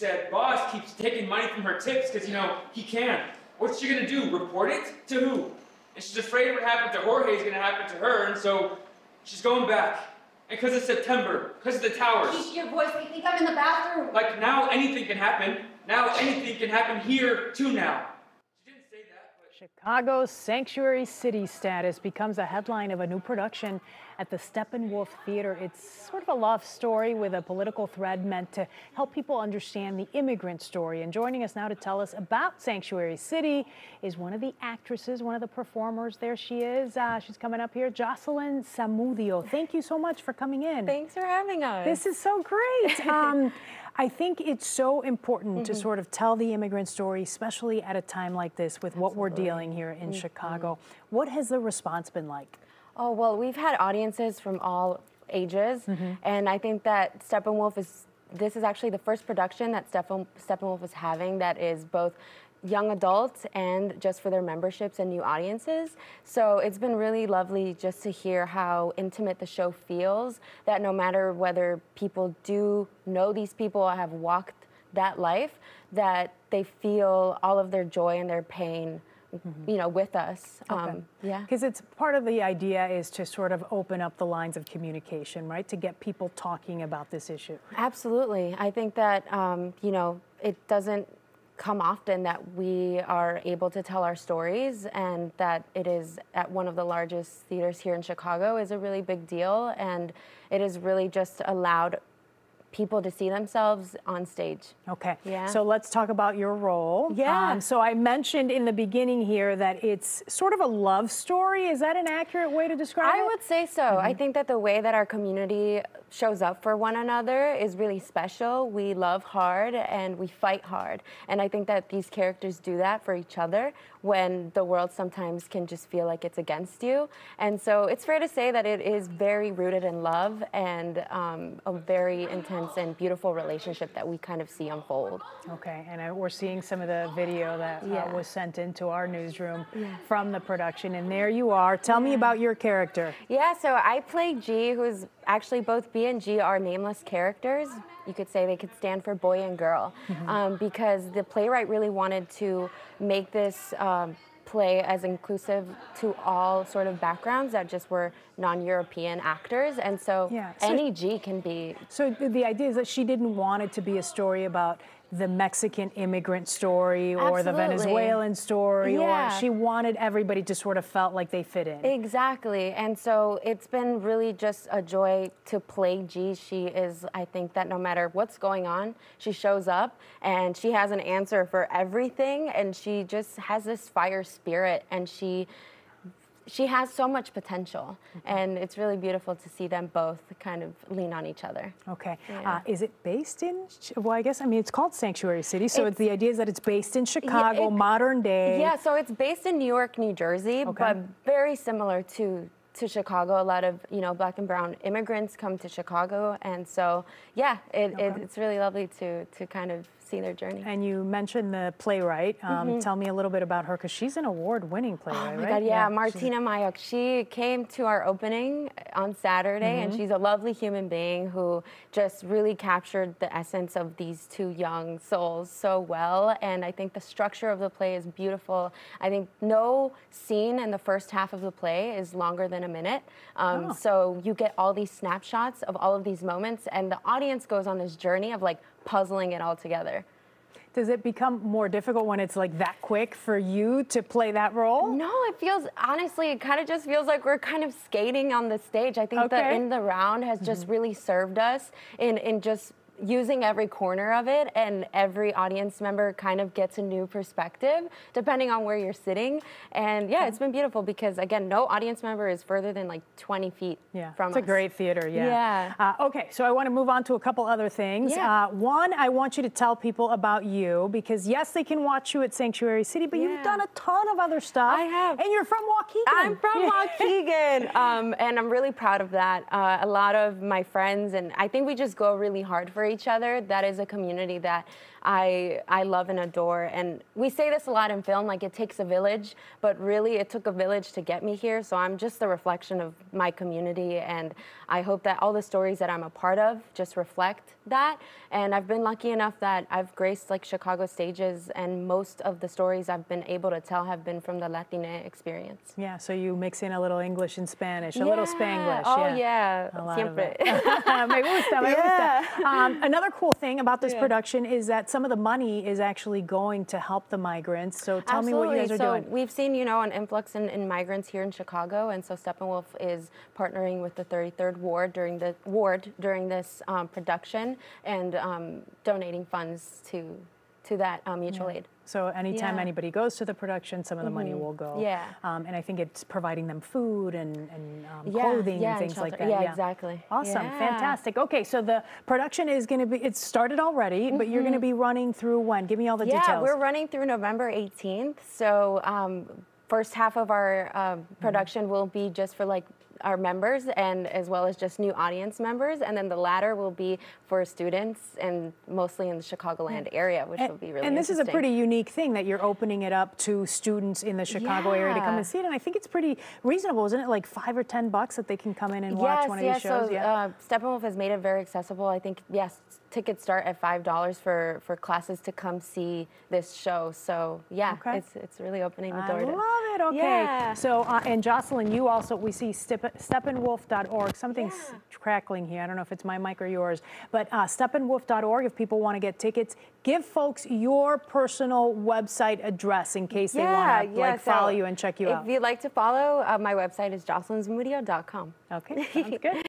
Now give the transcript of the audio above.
said, boss keeps taking money from her tips because, you know, he can. What's she gonna do, report it? To who? And she's afraid what happened to Jorge is gonna happen to her, and so she's going back. And because it's September, because of the towers. Keep your voice, they think I'm in the bathroom. Like, now anything can happen. Now anything can happen here, too, now. She didn't say that, but... Chicago's Sanctuary City status becomes a headline of a new production at the Steppenwolf Theater. It's sort of a love story with a political thread meant to help people understand the immigrant story. And joining us now to tell us about Sanctuary City is one of the actresses, one of the performers. There she is. She's coming up here, Jocelyn Zamudio. Thank you so much for coming in. Thanks for having us. This is so great. I think it's so important to sort of tell the immigrant story, especially at a time like this with what we're dealing here in Chicago. What has the response been like? Oh, well, we've had audiences from all ages, and I think that this is actually the first production that Steppenwolf is having that is both young adults and just for their memberships and new audiences. So it's been really lovely just to hear how intimate the show feels, that no matter whether people do know these people or have walked that life, that they feel all of their joy and their pain you know, with us. Yeah. Because it's part of the idea is to sort of open up the lines of communication, right? To get people talking about this issue. Absolutely. I think that, you know, it doesn't come often that we are able to tell our stories, and that it is at one of the largest theaters here in Chicago is a really big deal. And it has really just allowed people to see themselves on stage. Okay. Yeah. So let's talk about your role. Yeah. So I mentioned in the beginning here that it's sort of a love story. Is that an accurate way to describe it? I would say so. I think that the way that our community shows up for one another is really special. We love hard and we fight hard. And I think that these characters do that for each other when the world sometimes can just feel like it's against you. And so it's fair to say that it is very rooted in love and a very intense and beautiful relationship that we kind of see unfold. Okay, and we're seeing some of the video that was sent into our newsroom from the production, and there you are. Tell me about your character. Yeah, so I play G, who's actually both B and G are nameless characters. You could say they could stand for boy and girl, because the playwright really wanted to make this play as inclusive to all sort of backgrounds that just were non-European actors, and so any G can be. So the idea is that she didn't want it to be a story about the Mexican immigrant story or the Venezuelan story, or she wanted everybody to sort of felt like they fit in. Exactly, and so it's been really just a joy to play G. She is, I think that no matter what's going on, she shows up and she has an answer for everything, and she just has this fire spirit, and she has so much potential, and it's really beautiful to see them both kind of lean on each other. Okay. Is it based in, well, I guess, I mean, it's called Sanctuary City, so the idea is that it's based in Chicago, modern day. Yeah, so it's based in New York, New Jersey, but very similar to Chicago. A lot of, you know, Black and brown immigrants come to Chicago, and so, yeah, it's really lovely to kind of see their journey. And you mentioned the playwright. Tell me a little bit about her, because she's an award-winning playwright, right? Oh my God, yeah, Martina Mayok. She came to our opening on Saturday, and she's a lovely human being who just really captured the essence of these two young souls so well. And I think the structure of the play is beautiful. I think no scene in the first half of the play is longer than a minute. So you get all these snapshots of all of these moments, and the audience goes on this journey of like puzzling it all together. Does it become more difficult when it's like that quick for you to play that role? No, it feels, honestly, it kind of just feels like we're kind of skating on the stage. I think the In the Round has just really served us in just using every corner of it, and every audience member kind of gets a new perspective depending on where you're sitting. And yeah, it's been beautiful because, again, no audience member is further than like 20 feet from us. It's a great theater, okay, so I want to move on to a couple other things. One, I want you to tell people about you, because yes, they can watch you at Sanctuary City, but you've done a ton of other stuff. I have. And you're from Waukegan. I'm from Waukegan, and I'm really proud of that. A lot of my friends, and I think we just go really hard for each other, that is a community that I love and adore. And we say this a lot in film, like it takes a village, but really it took a village to get me here. So I'm just a reflection of my community, and I hope that all the stories that I'm a part of just reflect that. And I've been lucky enough that I've graced like Chicago stages, and most of the stories I've been able to tell have been from the Latina experience. Yeah, so you mix in a little English and Spanish, a little Spanglish. Oh yeah, a lot siempre. of it. Me gusta, me gusta. Another cool thing about this production is that some of the money is actually going to help the migrants. So tell me what you guys are doing. We've seen, you know, an influx in migrants here in Chicago, and so Steppenwolf is partnering with the 33rd Ward during this production, and donating funds to that mutual aid. So anytime anybody goes to the production, some of the money will go. Yeah. And I think it's providing them food and clothing and things like that. Yeah, exactly. Awesome, fantastic. Okay, so the production is going to be, it's started already, but you're going to be running through when? Give me all the details. Yeah, we're running through November 18th. So first half of our production will be just for like our members, and as well as just new audience members, and then the latter will be for students, and mostly in the Chicagoland area, which will be really And this is a interesting. pretty unique thing that you're opening it up to students in the Chicago area to come and see it, and I think it's pretty reasonable, isn't it? Like $5 or $10 that they can come in and watch one of these shows. So Steppenwolf has made it very accessible. I think, yes, tickets start at $5 for classes to come see this show. So yeah, it's really opening the door. I love it. Okay. Yeah. So and Jocelyn, you also, we see steppenwolf.org. Something's crackling here. I don't know if it's my mic or yours, but steppenwolf.org. If people want to get tickets, give folks your personal website address in case they want to follow you and check you out. If you'd like to follow, my website is jocelynsmudio.com. Okay, sounds good.